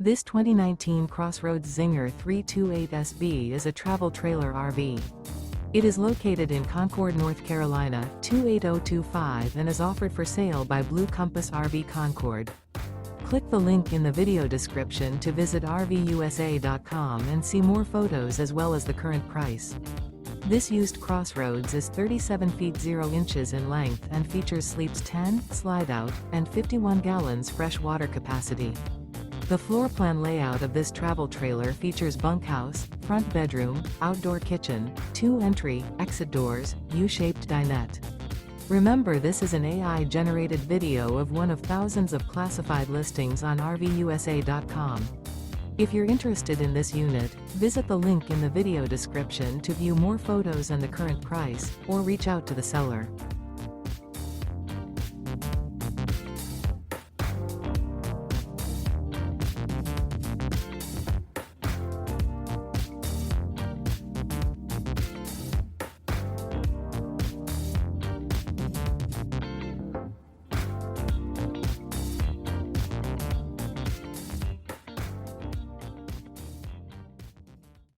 This 2019 CrossRoads Zinger 328SB is a travel trailer RV. It is located in Concord, North Carolina, 28025 and is offered for sale by Blue Compass RV Concord. Click the link in the video description to visit RVUSA.com and see more photos as well as the current price. This used CrossRoads is 37 feet 0 inches in length and features sleeps 10, Slideout, and 51 gallons fresh water capacity. The floor plan layout of this travel trailer features bunkhouse, front bedroom, outdoor kitchen, 2 entry, exit doors, U-shaped dinette. Remember, this is an AI-generated video of one of thousands of classified listings on RVUSA.com. If you're interested in this unit, visit the link in the video description to view more photos and the current price, or reach out to the seller.